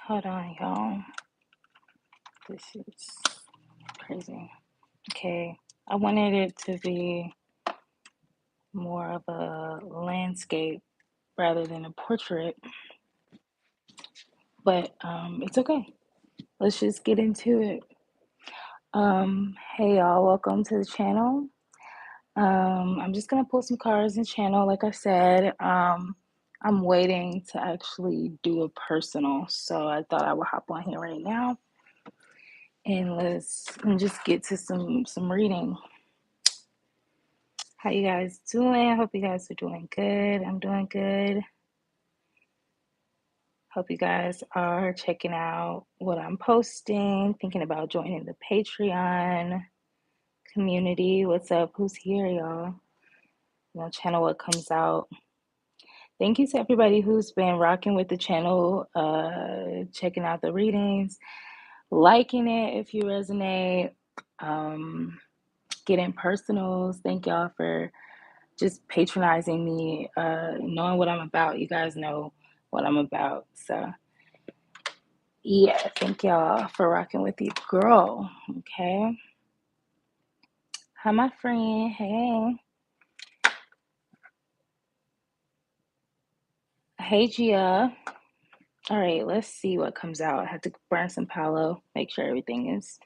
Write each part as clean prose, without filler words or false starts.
Hold on, y'all. This is crazy. Okay, I wanted it to be more of a landscape rather than a portrait, but it's okay. Let's just get into it. Hey y'all, welcome to the channel. I'm just gonna pull some cards in channel, like I said. I'm waiting to actually do a personal, so I thought I would hop on here right now and let's just get to some reading. How you guys doing? I hope you guys are doing good. I'm doing good. Hope you guys are checking out what I'm posting, thinking about joining the Patreon community. What's up? Who's here, y'all? Channel what comes out. Thank you to everybody who's been rocking with the channel, checking out the readings, liking it if you resonate, getting personals. Thank y'all for just patronizing me, knowing what I'm about. You guys know what I'm about. So, yeah, thank y'all for rocking with your girl. Okay. Hi, my friend. Hey. Hey, Gia. All right, let's see what comes out. I had to burn some Palo, make sure everything is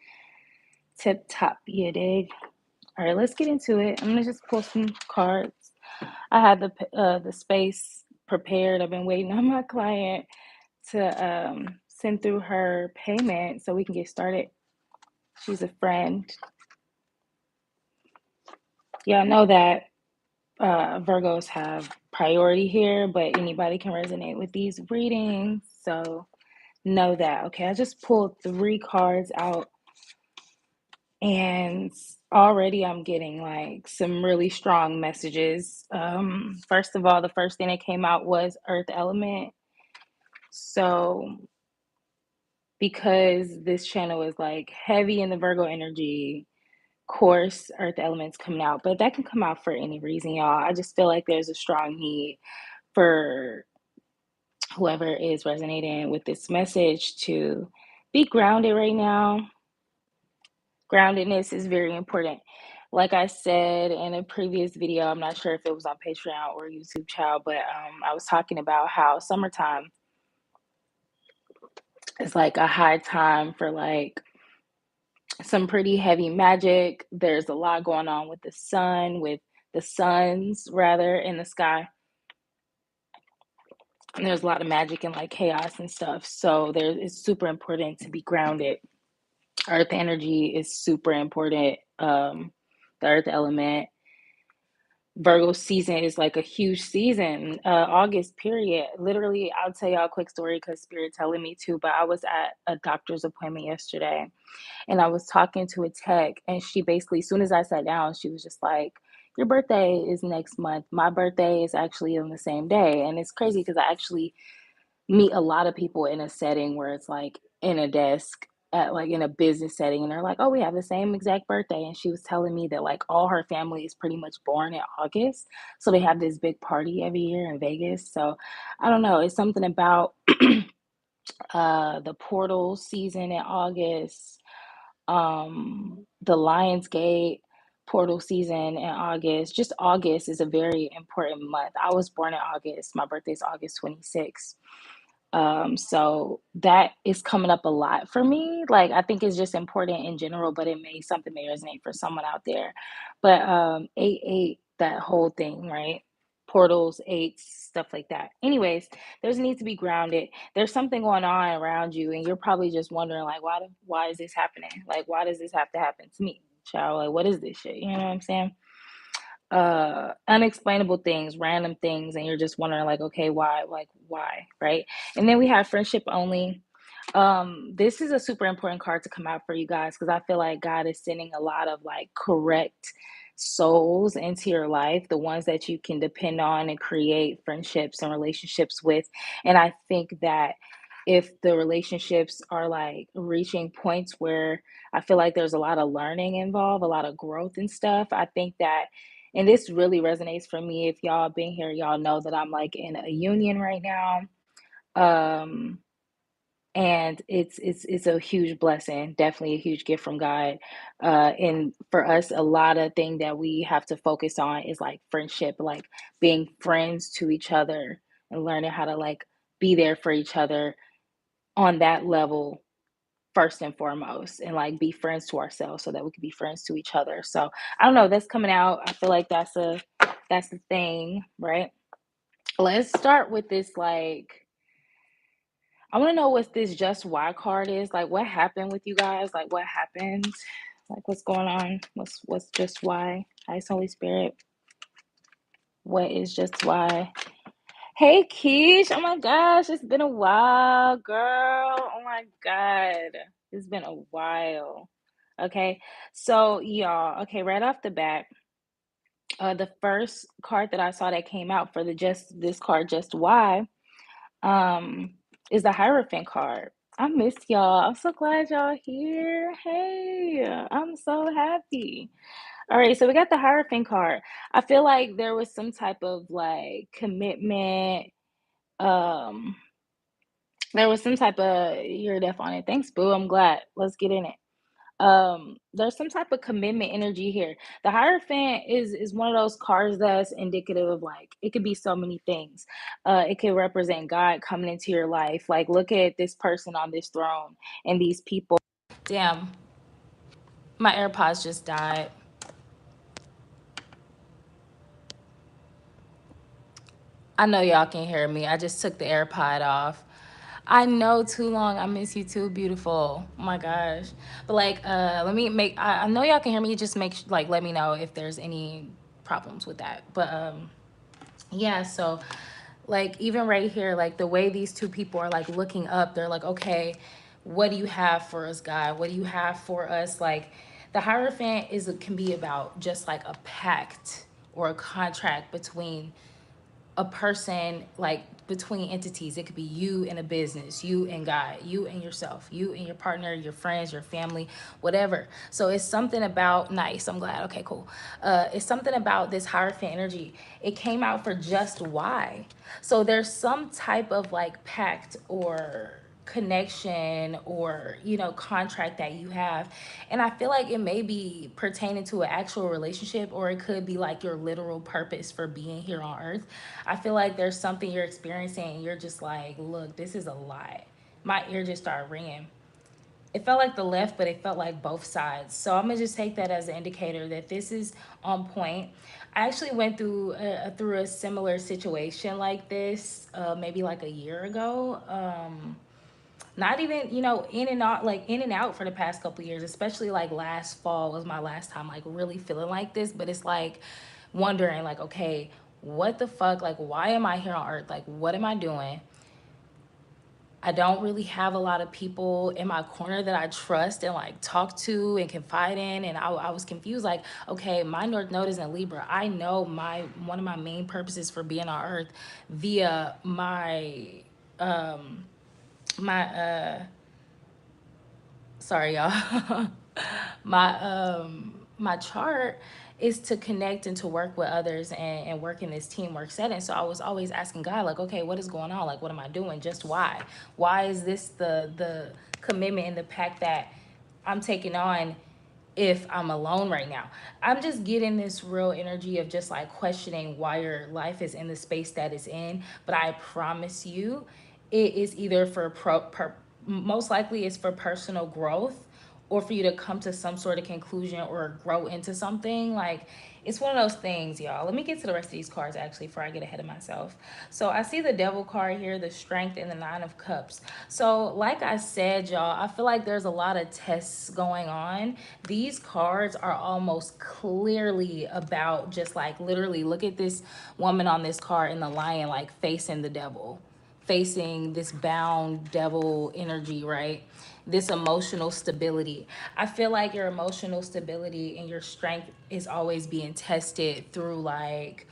tip top. You dig? All right, let's get into it. I'm gonna just pull some cards. I had the space prepared. I've been waiting on my client to send through her payment so we can get started. She's a friend. Yeah, I know that Virgos have priority here, but anybody can resonate with these readings. So know that. Okay, I just pulled 3 cards out, and already I'm getting like some really strong messages. First of all, the first thing that came out was Earth element. So because this channel is like heavy in the Virgo energy, course, Earth elements coming out, but that can come out for any reason, y'all. I just feel like there's a strong need for whoever is resonating with this message to be grounded right now. Groundedness is very important. Like I said in a previous video, I'm not sure if it was on Patreon or YouTube channel, but I was talking about how summertime is like a high time for like some pretty heavy magic. There's a lot going on with the sun, with the suns rather in the sky. And there's a lot of magic and like chaos and stuff. So it's super important to be grounded. Earth energy is super important. The earth element. Virgo season is like a huge season. August period. Literally, I'll tell y'all a quick story because Spirit telling me to. But I was at a doctor's appointment yesterday, and I was talking to a tech, and she basically, as soon as I sat down, she was just like, "Your birthday is next month. My birthday is actually on the same day," and it's crazy because I actually meet a lot of people in a setting where it's like in a desk at like in a business setting, and they're like, "Oh, we have the same exact birthday." And she was telling me that like all her family is pretty much born in August, so they have this big party every year in Vegas. So I don't know, it's something about the portal season in August, the Lionsgate portal season in August. Just August is a very important month. I was born in August. My birthday is August 26th. So that is coming up a lot for me. Like I think it's just important in general, but something may resonate for someone out there. But 8-8, that whole thing, right? Portals, eights, stuff like that. Anyways, there's a need to be grounded. There's something going on around you, and you're probably just wondering, like, why is this happening? Like, why does this have to happen to me? Child, like, what is this shit? You know what I'm saying? Unexplainable things, random things, and you're just wondering like, okay, why? Like why, right? And then we have friendship only. This is a super important card to come out for you guys because I feel like God is sending a lot of like correct souls into your life, the ones that you can depend on and create friendships and relationships with. And I think that if the relationships are like reaching points where I feel like there's a lot of learning involved, a lot of growth and stuff, I think that, and this really resonates for me. If y'all been here, y'all know that I'm like in a union right now. Um, and it's a huge blessing, definitely a huge gift from God. And for us, a lot of thing that we have to focus on is like friendship, like being friends to each other and learning how to like be there for each other on that level first and foremost, and like be friends to ourselves so that we can be friends to each other. So I don't know, that's coming out. I feel like that's the thing, right? Let's start with this like I want to know what this just why card is. Like what happened with you guys? Like what happened? Like what's going on? What's just why? Hi, Holy Spirit. What is just why? Hey Keish. Oh my gosh, it's been a while, girl. Oh my god. It's been a while. Okay. So y'all, okay, right off the bat, the first card that I saw that came out for the just this card, just why, um, is the Hierophant card. I missed y'all. I'm so glad y'all here. Hey, I'm so happy. All right, so we got the Hierophant card. I feel like there was some type of like commitment. Um, there was some type of you're deaf on it. Thanks, boo. I'm glad. Let's get in it. There's some type of commitment energy here. The Hierophant is one of those cards that's indicative of like it could be so many things. It could represent God coming into your life. Like look at this person on this throne and these people. Damn, my AirPods just died. I know y'all can hear me. I just took the AirPod off. I know too long. I miss you too, beautiful. Oh my gosh. But like, let me make. I know y'all can hear me. Just make like let me know if there's any problems with that. But yeah. So like even right here, like the way these two people are like looking up, they're like, okay, what do you have for us, God? What do you have for us? Like the Hierophant is can be about just like a pact or a contract between a person, like between entities. It could be you and a business, you and God, you and yourself, you and your partner, your friends, your family, whatever. So it's something about nice. I'm glad. Okay, cool. It's something about this Hierophant energy. It came out for just why. So there's some type of like pact or connection or contract that you have, and I feel like it may be pertaining to an actual relationship, or it could be like your literal purpose for being here on earth. I feel like there's something you're experiencing and you're just like, look, this is a lot. My ear just started ringing. It felt like the left, but it felt like both sides. So I'm gonna just take that as an indicator that this is on point. I actually went through a similar situation like this, maybe like a year ago. Not even in and out for the past couple years, especially like last fall was my last time like really feeling like this. But it's like wondering like, okay, what the fuck, like why am I here on earth, like what am I doing? I don't really have a lot of people in my corner that I trust and like talk to and confide in. And I was confused, like, okay, my North Node is in Libra. I know my one of my main purposes for being on earth via my sorry y'all, my chart is to connect and to work with others and work in this teamwork setting. So I was always asking God, like, okay, what is going on? Like, what am I doing? Just why is this the commitment and the pact that I'm taking on if I'm alone right now? I'm just getting this real energy of just like questioning why your life is in the space that it's in. But I promise you, it is either for most likely it's for personal growth, or for you to come to some sort of conclusion or grow into something. Like it's one of those things, y'all. Let me get to the rest of these cards actually before I get ahead of myself. So I see the Devil card here, the Strength, and the Nine of Cups. So like I said, y'all, I feel like there's a lot of tests going on. These cards are almost clearly about just like literally look at this woman on this card in the lion like facing the devil, facing this bound devil energy, right? This emotional stability. I feel like your emotional stability and your strength is always being tested through like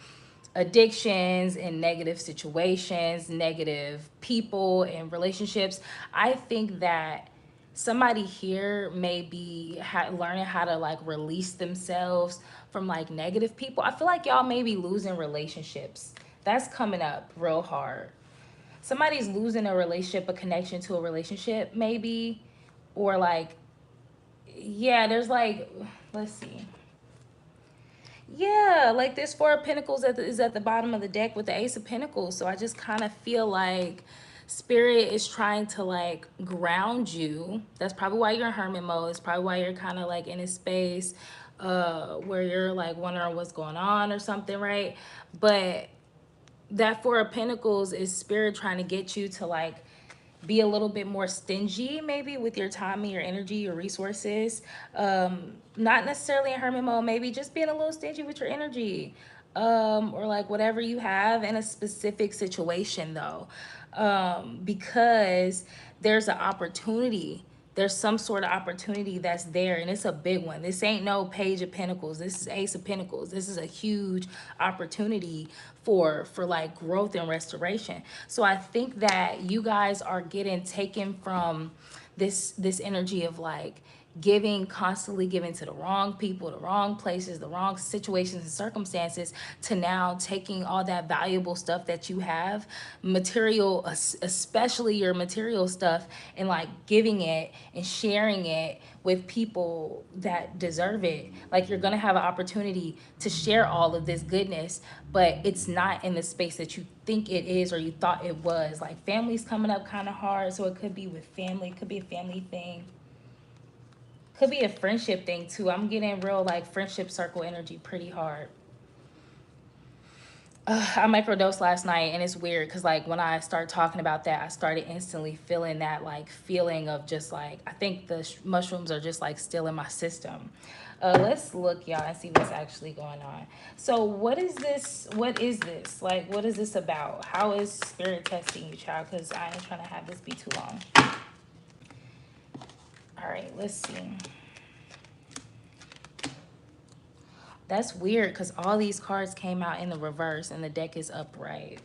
addictions and negative situations, negative people and relationships. I think that somebody here may be learning how to like release themselves from like negative people. I feel like y'all may be losing relationships. That's coming up real hard. Somebody's losing a relationship, a connection to a relationship, maybe, or like, yeah, there's like, let's see. Yeah, like this Four of Pentacles is at the bottom of the deck with the Ace of Pentacles. So I just kind of feel like Spirit is trying to like ground you. That's probably why you're in hermit mode. It's probably why you're kind of like in a space where you're like wondering what's going on or something, right? But that Four of Pentacles is Spirit trying to get you to like be a little bit more stingy maybe with your time and your energy, your resources. Not necessarily in hermit mode, maybe just being a little stingy with your energy, or like whatever you have in a specific situation though, because there's an opportunity, there's some sort of opportunity that's there, and it's a big one. This ain't no Page of Pentacles, this is Ace of Pentacles. This is a huge opportunity for like growth and restoration. So I think that you guys are getting taken from this energy of like giving, constantly giving to the wrong people, the wrong places, the wrong situations and circumstances, to now taking all that valuable stuff that you have, material, especially your material stuff, and like giving it and sharing it with people that deserve it. Like you're gonna have an opportunity to share all of this goodness, but it's not in the space that you think it is or you thought it was. Like family's coming up kind of hard, so it could be with family, it could be a family thing, could be a friendship thing too. I'm getting real like friendship circle energy pretty hard. I microdosed last night, and it's weird because like when I started talking about that, I started instantly feeling that like feeling of just like, I think the mushrooms are just like still in my system. Let's look, y'all, and see what's actually going on. So what is this? What is this? Like, what is this about? How is Spirit testing you, child? Because I ain't trying to have this be too long. All right, let's see. That's weird because all these cards came out in the reverse and the deck is upright.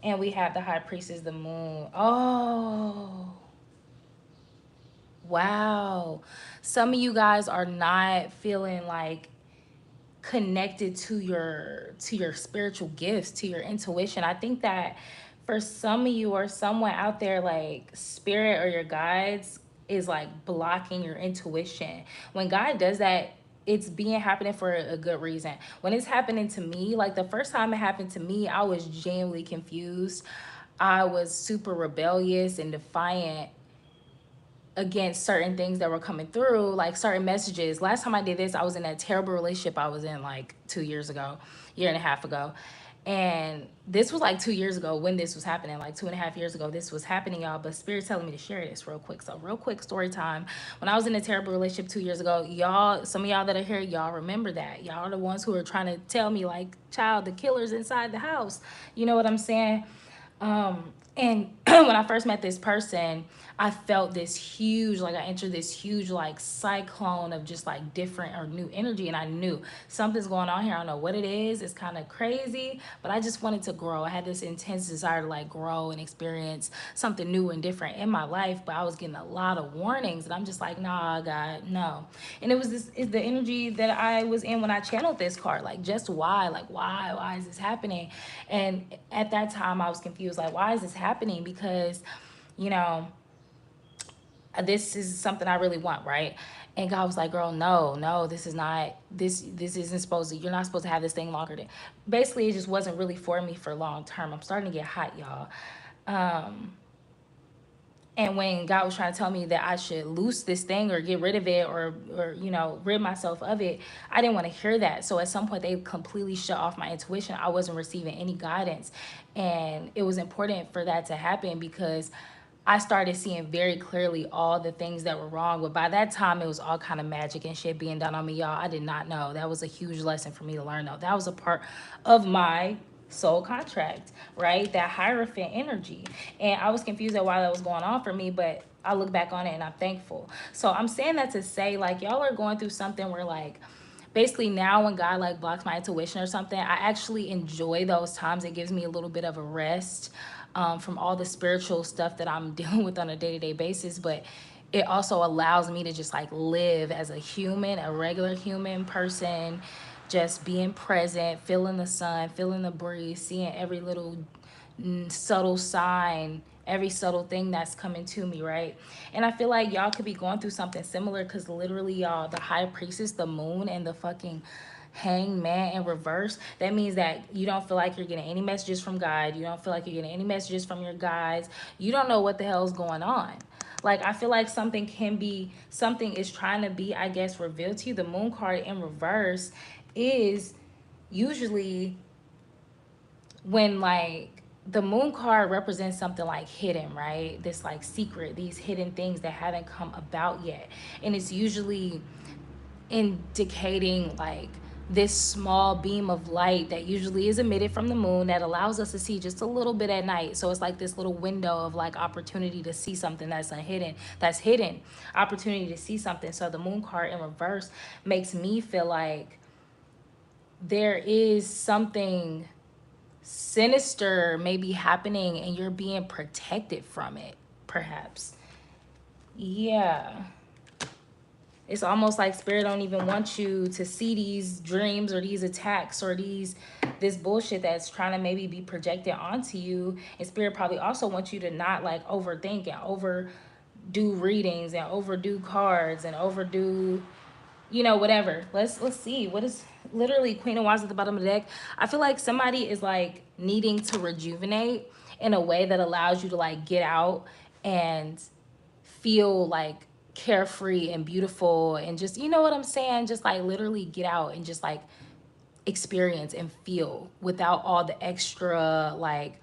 And we have the High Priestess, the Moon. Oh, wow. Some of you guys are not feeling like connected to your spiritual gifts, to your intuition. I think that for some of you or someone out there, like spirit or your guides is like blocking your intuition. When God does that, it's being happening for a good reason. When it's happening to me, like the first time it happened to me, I was genuinely confused. I was super rebellious and defiant against certain things that were coming through, like certain messages. Last time I did this, I was in that terrible relationship I was in like 2 years ago, year and a half ago. And this was like 2 years ago when this was happening, like 2.5 years ago, this was happening, y'all. But Spirit's telling me to share this real quick. So real quick story time. When I was in a terrible relationship 2 years ago, y'all, some of y'all that are here, y'all remember that. Y'all are the ones who are trying to tell me like, child, the killer's inside the house. You know what I'm saying? And when I first met this person, I felt this huge, like I entered this huge like cyclone of just like different or new energy. And I knew something's going on here. I don't know what it is. It's kind of crazy, but I just wanted to grow. I had this intense desire to like grow and experience something new and different in my life. But I was getting a lot of warnings and I'm just like, nah, God, no. And it was this is the energy that I was in when I channeled this card. Like just why? Like why is this happening? And at that time I was confused. Like, why is this happening? Because, you know, this is something I really want, right? And God was like, girl, no, this is not, this isn't supposed to, you're not supposed to have this thing longer than, basically it just wasn't really for me for long term. I'm starting to get hot, y'all. And when God was trying to tell me that I should loose this thing or get rid of it or you know, rid myself of it, I didn't want to hear that. So at some point they completely shut off my intuition. I wasn't receiving any guidance. And it was important for that to happen because I started seeing very clearly all the things that were wrong. But by that time, it was all kind of magic and shit being done on me, y'all. I did not know. That was a huge lesson for me to learn, though. That was a part of my soul contract, right? That Hierophant energy. And I was confused at why that was going on for me, but I look back on it and I'm thankful. So I'm saying that to say, like, y'all are going through something where, like, basically now when God like blocks my intuition or something, I actually enjoy those times. It gives me a little bit of a rest from all the spiritual stuff that I'm dealing with on a day-to-day basis. But it also allows me to just like live as a human, a regular human person, just being present, feeling the sun, feeling the breeze, seeing every little subtle sign, every subtle thing that's coming to me, right? And I feel like y'all could be going through something similar because literally, y'all, the high priestess, the moon, and the fucking hangman in reverse, that means that you don't feel like you're getting any messages from God. You don't feel like you're getting any messages from your guides. You don't know what the hell's going on. Like, I feel like something is trying to be, I guess, revealed to you. The moon card in reverse is usually when, like, the moon card represents something like hidden, right? This like secret, these hidden things that haven't come about yet. And it's usually indicating like this small beam of light that usually is emitted from the moon that allows us to see just a little bit at night. So it's like this little window of like opportunity to see something that's hidden, opportunity to see something. So the moon card in reverse makes me feel like there is something sinister maybe happening and you're being protected from it, perhaps. Yeah. It's almost like spirit don't even want you to see these dreams or these attacks or this bullshit that's trying to maybe be projected onto you. And spirit probably also wants you to not like overthink and overdo readings and overdo cards and overdo, whatever. Let's see. What is literally Queen of Wands at the bottom of the deck? I feel like somebody is like needing to rejuvenate in a way that allows you to like get out and feel like carefree and beautiful and just, you know what I'm saying? Just like literally get out and just like experience and feel without all the extra like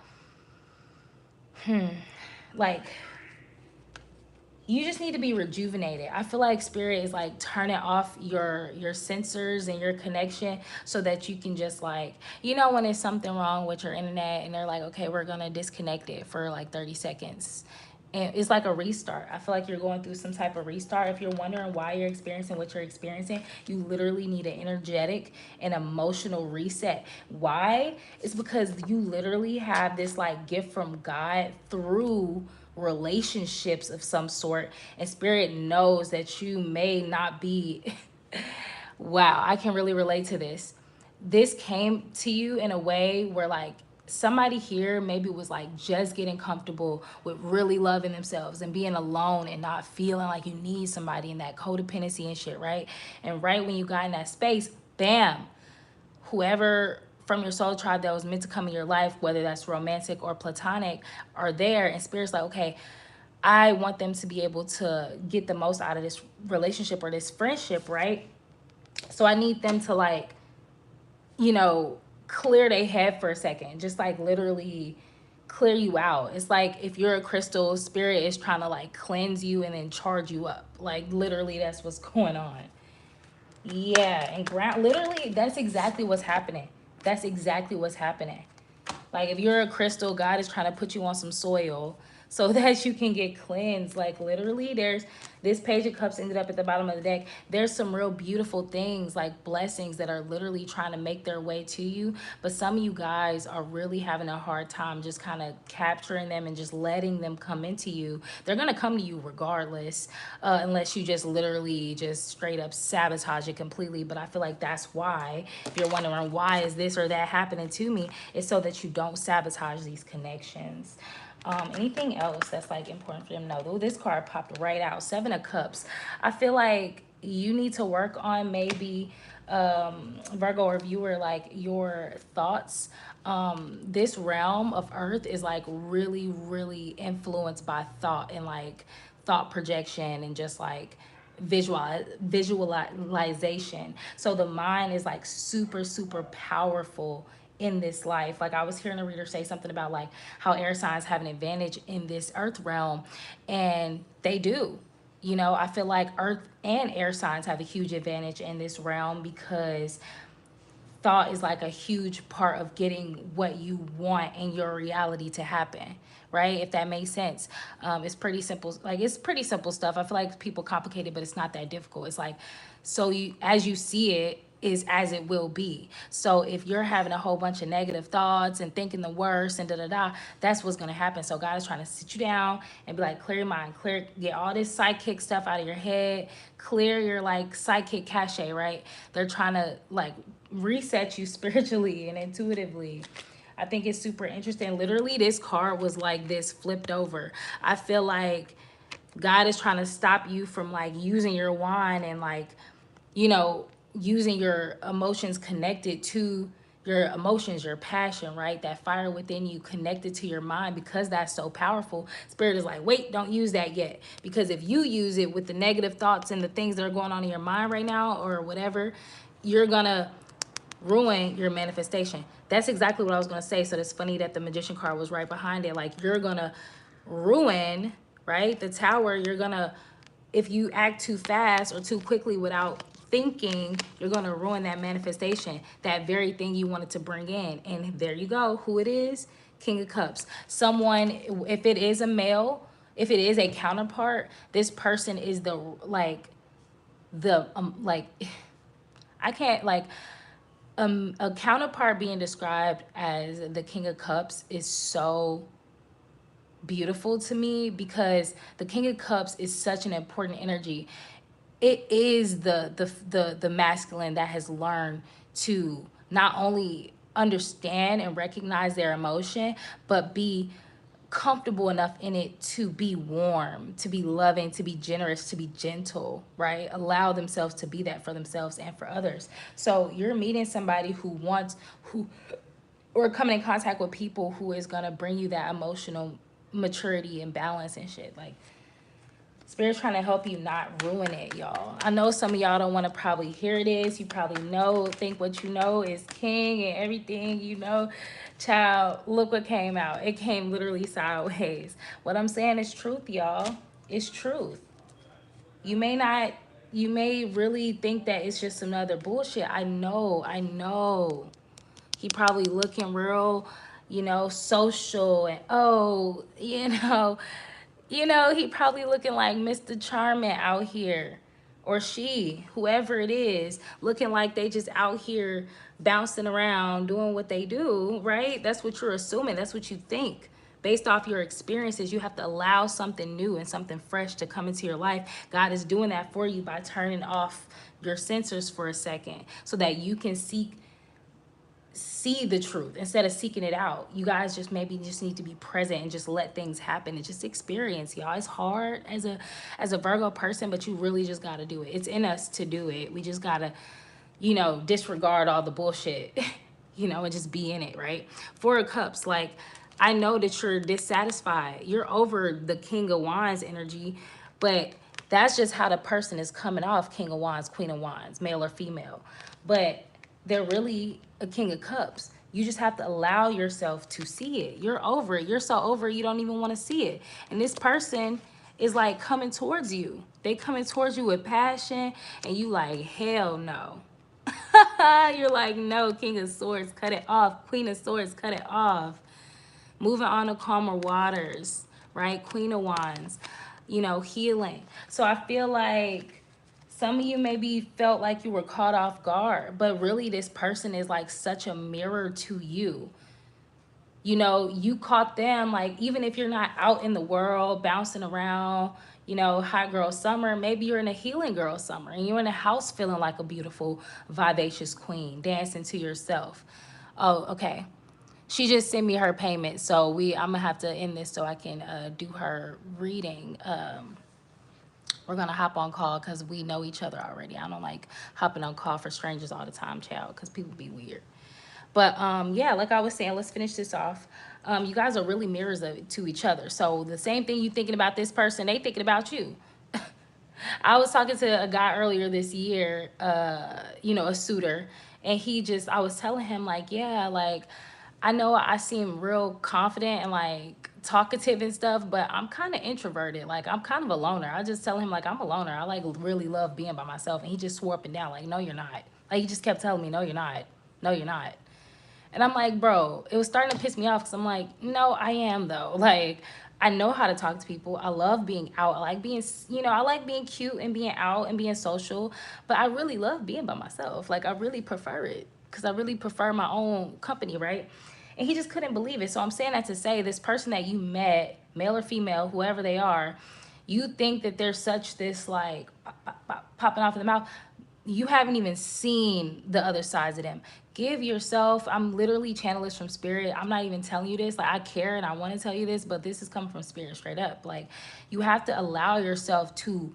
you just need to be rejuvenated. I feel like spirit is like turning off your sensors and your connection so that you can just like, when there's something wrong with your internet and they're like, okay, we're gonna disconnect it for like 30 seconds. And it's like a restart. I feel like you're going through some type of restart. If you're wondering why you're experiencing what you're experiencing, you literally need an energetic and emotional reset. Why? It's because you literally have this like gift from God through relationships of some sort, and spirit knows that you may not be wow, I can really relate to this. This came to you in a way where like somebody here maybe was like just getting comfortable with really loving themselves and being alone and not feeling like you need somebody, in that codependency and shit, right? And right when you got in that space, bam, whoever from your soul tribe that was meant to come in your life, whether that's romantic or platonic, are there. And spirit's like, okay, I want them to be able to get the most out of this relationship or this friendship, right? So I need them to like, you know, clear their head for a second, just like literally clear you out. It's like if you're a crystal, spirit is trying to like cleanse you and then charge you up. Like literally that's what's going on. Yeah, and ground literally that's exactly what's happening. That's exactly what's happening. Like if you're a crystal, God is trying to put you on some soil so that you can get cleansed. Like literally, there's this page of cups ended up at the bottom of the deck. There's some real beautiful things, like blessings that are literally trying to make their way to you. But some of you guys are really having a hard time just kind of capturing them and just letting them come into you. They're gonna come to you regardless, unless you just literally just straight up sabotage it completely. But I feel like that's why, if you're wondering why is this or that happening to me, it's so that you don't sabotage these connections. Anything else that's like important for them to know? Though this card popped right out, Seven of Cups. I feel like you need to work on maybe Virgo or viewer, like your thoughts. This realm of earth is like really, really influenced by thought and like thought projection and just like visualization. So the mind is like super, super powerful in this life. Like I was hearing a reader say something about like how air signs have an advantage in this earth realm, and they do. I feel like earth and air signs have a huge advantage in this realm because thought is like a huge part of getting what you want in your reality to happen, right? If that makes sense. It's pretty simple. Like, it's pretty simple stuff. I feel like people complicate it, but it's not that difficult. It's like, so you, as you see it, is as it will be. So if you're having a whole bunch of negative thoughts and thinking the worst and da da da, that's what's gonna happen. So God is trying to sit you down and be like, clear your mind, clear, get all this psychic stuff out of your head, clear your like psychic cache, right? They're trying to like reset you spiritually and intuitively. I think it's super interesting. Literally, this card was like this flipped over. I feel like God is trying to stop you from like using your wand and like, you know, using your emotions connected to your emotions, your passion, right? That fire within you connected to your mind, because that's so powerful. Spirit is like, wait, don't use that yet. Because if you use it with the negative thoughts and the things that are going on in your mind right now or whatever, you're gonna ruin your manifestation. That's exactly what I was gonna say. So it's funny that the magician card was right behind it. Like, you're gonna ruin, right? The tower, you're gonna, if you act too fast or too quickly without thinking, you're gonna ruin that manifestation, that very thing you wanted to bring in. And there you go, who it is, King of Cups. Someone, if it is a male, if it is a counterpart, this person is the, like, like, I can't, like, a counterpart being described as the King of Cups is so beautiful to me, because the King of Cups is such an important energy. It is the masculine that has learned to not only understand and recognize their emotion, but be comfortable enough in it to be warm, to be loving, to be generous, to be gentle, right? Allow themselves to be that for themselves and for others. So you're meeting somebody who wants, who, or coming in contact with people who is gonna bring you that emotional maturity and balance and shit. Like, Spirit's trying to help you not ruin it, y'all. I know some of y'all don't want to probably hear this. You probably know, think what you know is king and everything, you know. Child, look what came out. It came literally sideways. What I'm saying is truth, y'all. It's truth. You may not, you may really think that it's just another bullshit. I know. He probably looking real, you know, social and, oh, he probably looking like Mr. Charming out here, or she, whoever it is, looking like they just out here bouncing around doing what they do, right? That's what you're assuming. That's what you think. Based off your experiences, you have to allow something new and something fresh to come into your life. God is doing that for you by turning off your sensors for a second so that you can see the truth instead of seeking it out. You guys just maybe just need to be present and just let things happen and just experience, y'all. It's hard as a Virgo person, but you really just got to do it. It's in us to do it. We just got to, disregard all the bullshit, and just be in it, right? Four of Cups, like, I know that you're dissatisfied. You're over the King of Wands energy, but that's just how the person is coming off: King of Wands, Queen of Wands, male or female. But they're really a King of Cups. You just have to allow yourself to see it. You're over it. You're so over it, you don't even want to see it. And this person is like coming towards you. They coming towards you with passion, and you like, hell no. You're like, no, King of Swords, cut it off. Queen of Swords, cut it off. Moving on to calmer waters, right? Queen of Wands, healing. So I feel like some of you maybe felt like you were caught off guard, but really this person is like such a mirror to you. You caught them, like, even if you're not out in the world bouncing around, hot girl summer, maybe you're in a healing girl summer and you're in a house feeling like a beautiful, vivacious queen, dancing to yourself. Oh, okay. She just sent me her payment, so I'm gonna have to end this so I can do her reading. We're gonna hop on call because we know each other already. I don't like hopping on call for strangers all the time, child, because people be weird. But yeah, like I was saying, let's finish this off. You guys are really mirrors to each other. So the same thing you thinking about this person, they thinking about you. I was talking to a guy earlier this year, a suitor, and I was telling him, like, yeah, like, I know I seem real confident and like talkative and stuff, but I'm kind of introverted. Like, I'm kind of a loner. I just tell him, like, I'm a loner. I like really love being by myself. And he just swore up and down, like, no, you're not. Like, he just kept telling me, no, you're not. No, you're not. And I'm like, bro, it was starting to piss me off because I'm like, no, I am though. Like, I know how to talk to people. I love being out. I like being, I like being cute and being out and being social. But I really love being by myself. Like, I really prefer it because I really prefer my own company, right? And he just couldn't believe it. So I'm saying that to say this person that you met, male or female, whoever they are, you think that they're such this like popping off in the mouth. You haven't even seen the other sides of them. Give yourself, I'm literally channeling this from spirit. I'm not even telling you this. Like, I care and I want to tell you this, but this is coming from spirit straight up. Like, you have to allow yourself to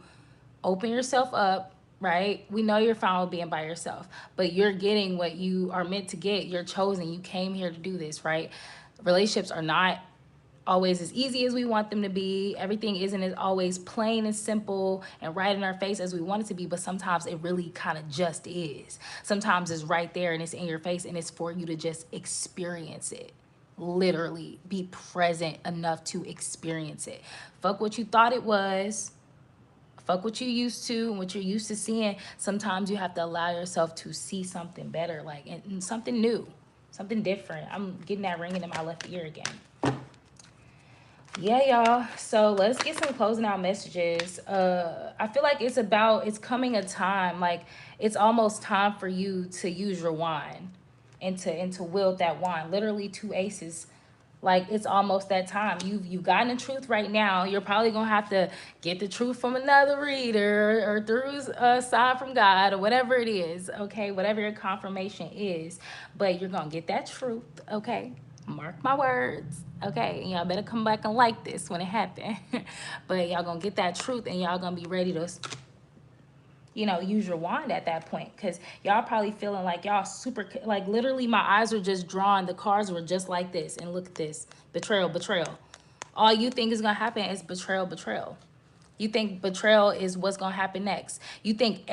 open yourself up, right? We know you're fine with being by yourself, but you're getting what you are meant to get. You're chosen. You came here to do this, right? Relationships are not always as easy as we want them to be. Everything isn't as always plain and simple and right in our face as we want it to be, but sometimes it really kind of just is. Sometimes it's right there and it's in your face and it's for you to just experience it. Literally be present enough to experience it. Fuck what you thought it was. Fuck what you used to and what you're used to seeing. Sometimes you have to allow yourself to see something better, like and something new, something different. I'm getting that ringing in my left ear again. Yeah, y'all. So let's get some closing out messages. I feel like it's coming a time, like it's almost time for you to use your wine and to wield that wine. Literally two aces. Like it's almost that time. You've gotten the truth right now. You're probably gonna have to get the truth from another reader or through a sign from God or whatever it is. Okay, whatever your confirmation is, but you're gonna get that truth. Okay, mark my words. Okay, and y'all better come back and like this when it happens. But y'all gonna get that truth and y'all gonna be ready to use your wand at that point because y'all probably feeling like y'all super, like literally my eyes were just drawn. The cards were just like this. And look at this. Betrayal, betrayal. All you think is going to happen is betrayal, betrayal. You think betrayal is what's going to happen next. You think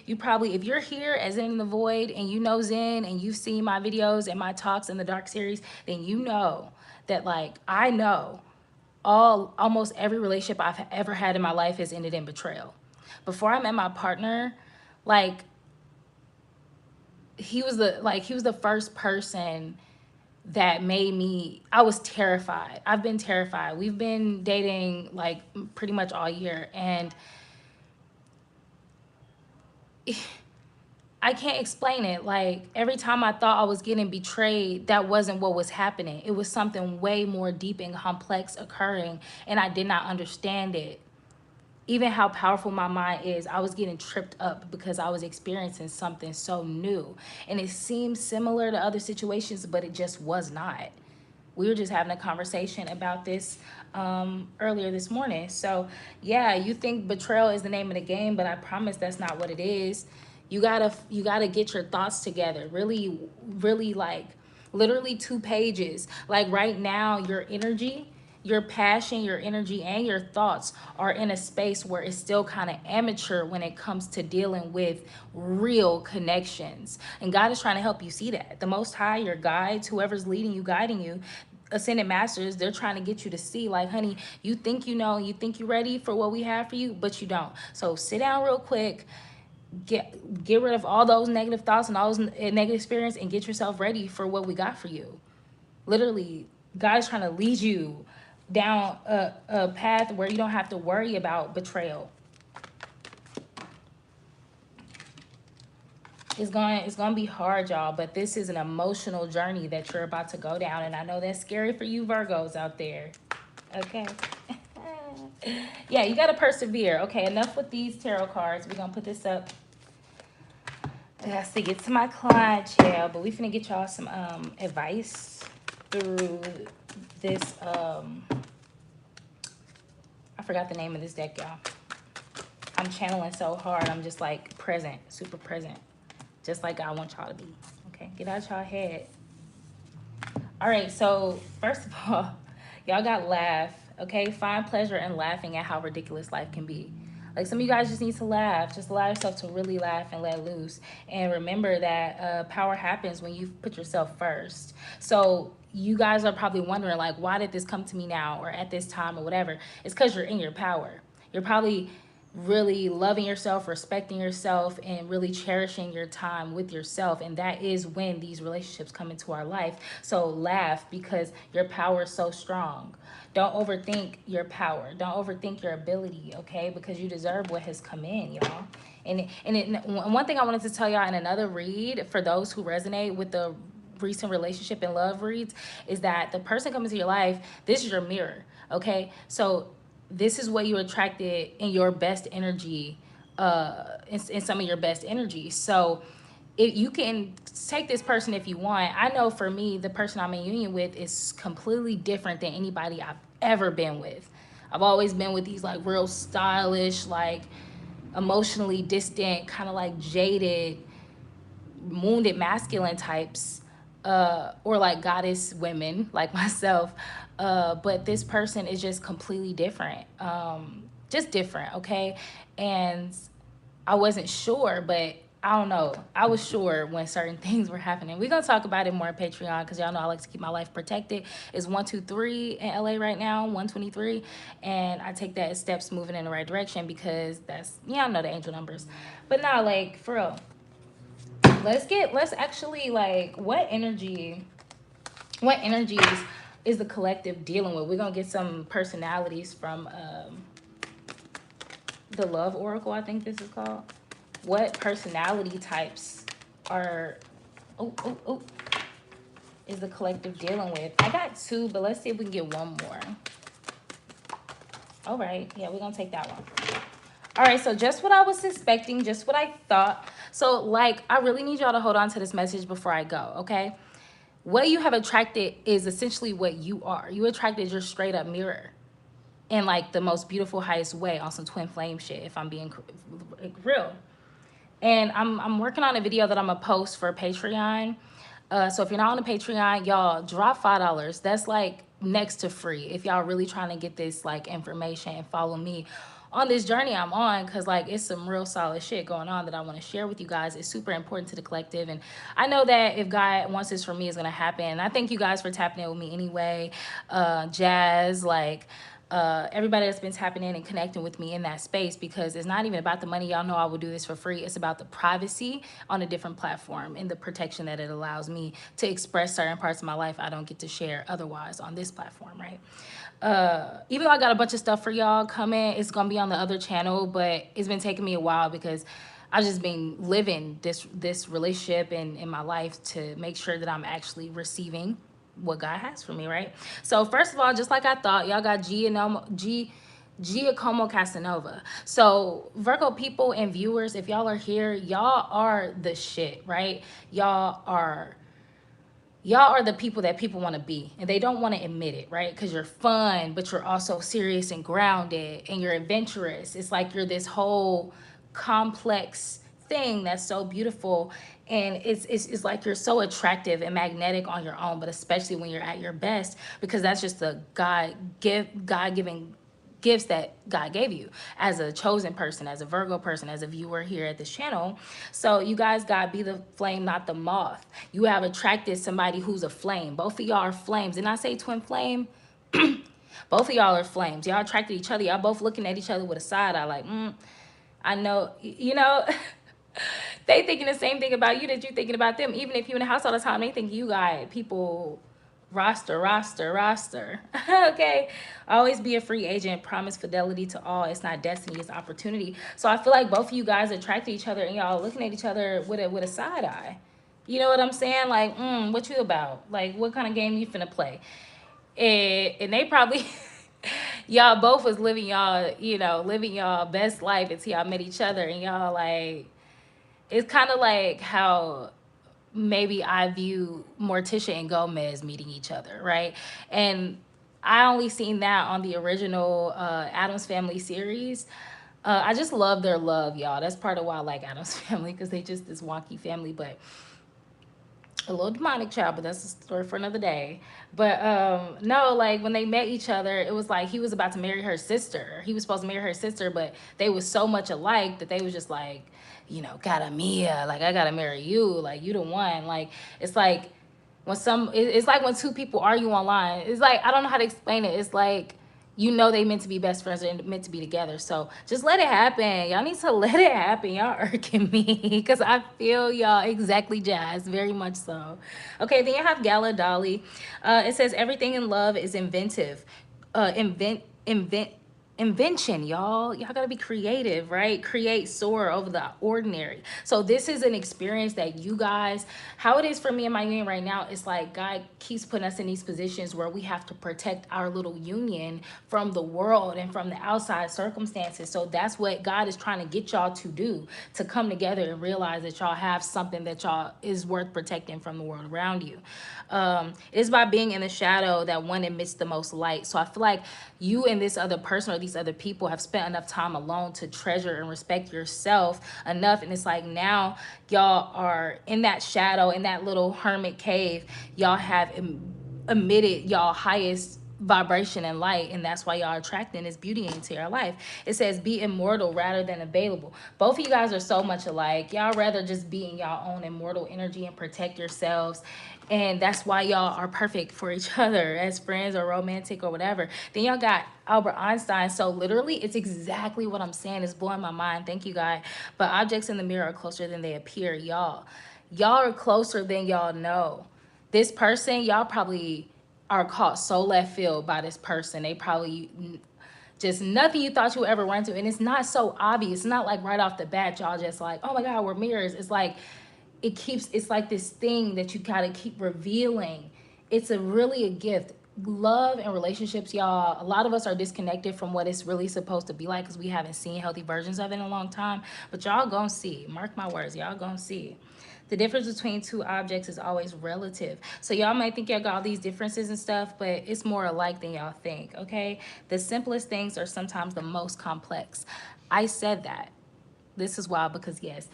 you probably, if you're here as in the void and you know Zen and you've seen my videos and my talks in the dark series, then you know that like, I know almost every relationship I've ever had in my life has ended in betrayal. Before I met my partner, like he was the first person that made me, I was terrified. I've been terrified. We've been dating like pretty much all year and I can't explain it. Like every time I thought I was getting betrayed, that wasn't what was happening. It was something way more deep and complex occurring and I did not understand it. Even how powerful my mind is, I was getting tripped up because I was experiencing something so new. And it seemed similar to other situations, but it just was not. We were just having a conversation about this earlier this morning. So, yeah, you think betrayal is the name of the game, but I promise that's not what it is. You gotta get your thoughts together. Really, really like literally 2 pages. Like right now, your energy, your passion, your energy, and your thoughts are in a space where it's still kind of amateur when it comes to dealing with real connections. And God is trying to help you see that. The Most High, your guides, whoever's leading you, guiding you, ascended masters, they're trying to get you to see like, honey, you think you think you're ready for what we have for you, but you don't. So sit down real quick, get rid of all those negative thoughts and all those negative experience and get yourself ready for what we got for you. Literally, God is trying to lead you down a path where you don't have to worry about betrayal. It's going to be hard, y'all, but this is an emotional journey that you're about to go down, and I know that's scary for you Virgos out there. Okay. Yeah, you got to persevere. Okay, enough with these tarot cards. We're going to put this up. I have to get to my client chair, but we finna get y'all some advice through this I forgot the name of this deck, y'all. I'm channeling so hard. I'm just like present, super present. Just like I want y'all to be. Okay, get out y'all head. All right, so first of all, y'all got laugh. Okay, find pleasure in laughing at how ridiculous life can be. Like some of you guys just need to laugh. Just allow yourself to really laugh and let loose. And remember that power happens when you put yourself first. So you guys are probably wondering like, why did this come to me now or at this time or whatever? It's because you're in your power. You're probably really loving yourself, respecting yourself, and really cherishing your time with yourself. And that is when these relationships come into our life. So laugh, because your power is so strong. Don't overthink your power. Don't overthink your ability, okay? Because you deserve what has come in, y'all. One thing I wanted to tell y'all in another read, for those who resonate with the recent relationship and love reads, is that the person coming to your life, this is your mirror, okay? So this is what you attracted in your best energy, in some of your best energy. So if you can take this person if you want. I know for me, the person I'm in union with is completely different than anybody I've ever been with. I've always been with these like real stylish, like emotionally distant, kind of like jaded, wounded masculine types, or like goddess women like myself. But this person is just completely different, just different, okay? And I wasn't sure, but I don't know. I was sure when certain things were happening. We're gonna talk about it more on Patreon, because y'all know I like to keep my life protected. It's 123 in LA right now, 123, and I take that as steps moving in the right direction, because that's, yeah, I know the angel numbers. But now, like, for real, let's actually, like, what energies is the collective dealing with? We're gonna get some personalities from the love oracle, I think this is called. What personality types are, oh oh oh, is the collective dealing with? I got two, but let's see if we can get one more. All right, yeah, we're gonna take that one. All right, so just what I was suspecting, just what I thought. So, like, I really need y'all to hold on to this message before I go, okay? What you have attracted is essentially what you are. You attracted your straight up mirror in like the most beautiful, highest way, on some twin flame shit, if I'm being real. And I'm working on a video that I'm gonna post for Patreon. So if you're not on the Patreon, y'all drop $5. That's like next to free. If y'all really trying to get this like information and follow me on this journey I'm on, because like it's some real solid shit going on that I want to share with you guys. It's super important to the collective, and I know that if God wants this for me, it's gonna happen. And I thank you guys for tapping in with me anyway. Jazz, like, everybody that's been tapping in and connecting with me in that space, because it's not even about the money. Y'all know I will do this for free. It's about the privacy on a different platform and the protection that it allows me to express certain parts of my life I don't get to share otherwise on this platform, right? Even though I got a bunch of stuff for y'all coming, it's gonna be on the other channel, but it's been taking me a while because I've just been living this relationship in my life to make sure that I'm actually receiving what God has for me, right? So first of all, just like I thought, y'all got Giacomo Casanova. So Virgo people and viewers, if y'all are here, y'all are the shit, right? Y'all are the people that people want to be, and they don't want to admit it, right? Because you're fun, but you're also serious and grounded, and you're adventurous. It's like you're this whole complex thing that's so beautiful, and it's like you're so attractive and magnetic on your own, but especially when you're at your best, because that's just the God-given gifts that God gave you as a chosen person, as a Virgo person, as a viewer here at this channel. So you guys gotta be the flame, not the moth. You have attracted somebody who's a flame. Both of y'all are flames. Didn't I say twin flame? Both of y'all are flames. Y'all attracted each other. Y'all both looking at each other with a side eye like, I know, you know, they thinking the same thing about you that you thinking about them. Even if you in the house all the time, they think you got people roster. Okay. Always be a free agent. Promise fidelity to all. It's not destiny, it's opportunity. So I feel like both of you guys attract each other, and y'all looking at each other with a side eye. You know what I'm saying? Like, what you about? Like, what kind of game you finna play? And they probably y'all both was living y'all best life until y'all met each other, and y'all like, it's kind of like how maybe I view Morticia and Gomez meeting each other, right? And I only seen that on the original Addams Family series. I just love their love, y'all. That's part of why I like Addams Family, because they just this wonky family, but a little demonic child, but that's a story for another day. But no, like when they met each other, it was like he was about to marry her sister. He was supposed to marry her sister, but they was so much alike that they was just like, gotta Mia, like I gotta marry you, like you the one. Like it's like when it's like when two people argue online. It's like I don't know how to explain it. It's like you know they meant to be best friends and meant to be together. So just let it happen. Y'all need to let it happen. Y'all irking me because I feel y'all exactly, Jazz, very much so. Okay, then you have Gala Dolly. It says everything in love is inventive. Invent invention, y'all gotta be creative, right? Create, soar over the ordinary. So this is an experience that you guys, how it is for me and my union right now, it's like God keeps putting us in these positions where we have to protect our little union from the world and from the outside circumstances. So that's what God is trying to get y'all to do, to come together and realize that y'all have something that y'all is worth protecting from the world around you. It is by being in the shadow that one emits the most light. So I feel like you and this other person or these other people have spent enough time alone to treasure and respect yourself enough. And it's like now y'all are in that shadow, in that little hermit cave. Y'all have emitted y'all highest vibration and light, and that's why y'all are attracting this beauty into your life. It says be immortal rather than available. Both of you guys are so much alike. Y'all rather just be in y'all own immortal energy and protect yourselves, and that's why y'all are perfect for each other as friends or romantic or whatever. Then y'all got Albert Einstein. So literally it's exactly what I'm saying. It's blowing my mind. Thank you, guy. But objects in the mirror are closer than they appear. Y'all are closer than y'all know. This person, y'all probably are caught so left field by this person. They probably just nothing you thought you would ever run to. And it's not so obvious. It's not like right off the bat, y'all just like, oh my God, we're mirrors. It's like, it's like this thing that you gotta keep revealing. It's really a gift. Love and relationships, y'all, a lot of us are disconnected from what it's really supposed to be like because we haven't seen healthy versions of it in a long time. But y'all gonna see, mark my words, y'all gonna see. The difference between two objects is always relative. So y'all might think y'all got all these differences and stuff, but it's more alike than y'all think, okay? The simplest things are sometimes the most complex. I said that. This is wild because yes,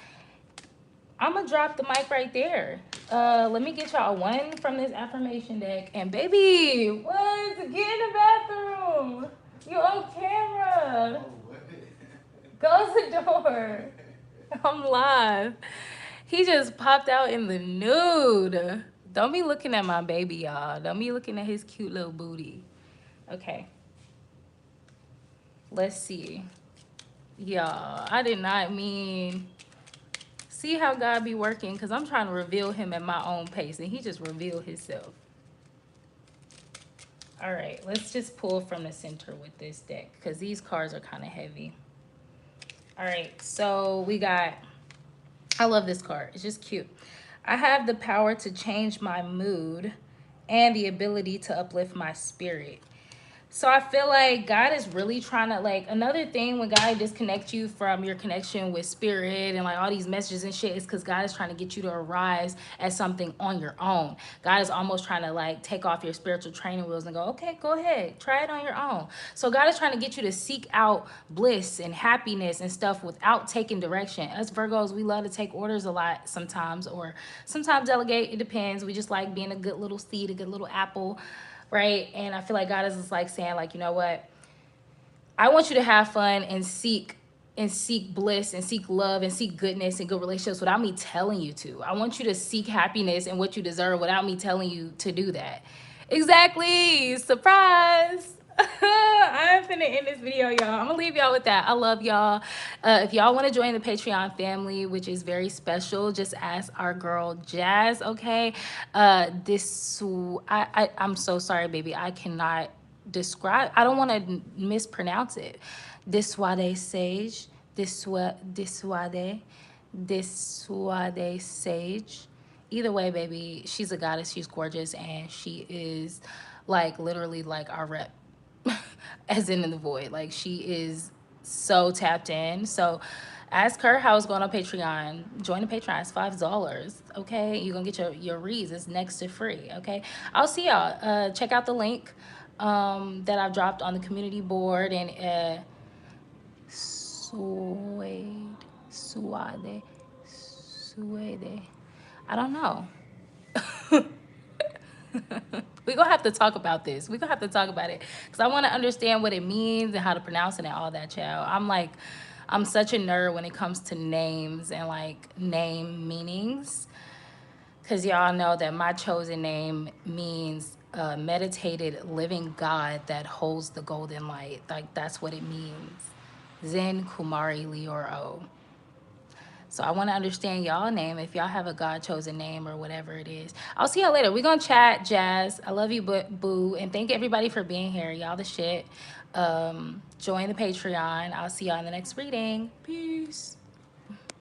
I'm gonna drop the mic right there. Let me get y'all one from this affirmation deck. And baby, what? Get in the bathroom. You on camera. Close the door. I'm live. He just popped out in the nude. Don't be looking at my baby, y'all. Don't be looking at his cute little booty. Okay. Let's see. Y'all, I did not mean. See how God be working? Because I'm trying to reveal him at my own pace, and he just revealed himself. All right, let's just pull from the center with this deck, because these cards are kind of heavy. All right, so we got, I love this card. It's just cute. I have the power to change my mood and the ability to uplift my spirit. So I feel like God is really trying to, like, another thing when God disconnects you from your connection with spirit and like all these messages and shit is because God is trying to get you to arise as something on your own. God is almost trying to like take off your spiritual training wheels and go, okay, go ahead, try it on your own. So God is trying to get you to seek out bliss and happiness and stuff without taking direction. Us Virgos, we love to take orders a lot sometimes, or sometimes delegate. It depends. We just like being a good little seed, a good little apple, right? And I feel like God is just like saying, like, you know what? I want you to have fun and seek bliss and seek love and seek goodness and good relationships without me telling you to. I want you to seek happiness and what you deserve without me telling you to do that. Exactly. Surprise. I'm finna end this video, y'all. I'm gonna leave y'all with that. I love y'all. If y'all want to join the Patreon family, which is very special, just ask our girl Jazz. Okay. I'm so sorry, baby. I cannot describe. I don't want to mispronounce it. Dissuade sage. Dissuade. Dissuade sage. Either way, baby, she's a goddess. She's gorgeous, and she is like literally like our rep, as in the void. Like she is so tapped in. So ask her how it's going on Patreon. Join the Patreon. It's $5. Okay, you're gonna get your reads. It's next to free. Okay, I'll see y'all. Check out the link that I've dropped on the community board, and suede, suade, suede. I don't know. We're gonna have to talk about this. We're gonna have to talk about it because I want to understand what it means and how to pronounce it and all that, child. I'm such a nerd when it comes to names and like name meanings, because y'all know that my chosen name means meditated living God that holds the golden light. Like that's what it means. Zen Kumari Lioro. So I want to understand y'all name if y'all have a God chosen name or whatever it is. I'll see y'all later. We're gonna chat, Jazz. I love you, boo, and thank everybody for being here. Y'all the shit. Join the Patreon. I'll see y'all in the next reading. Peace.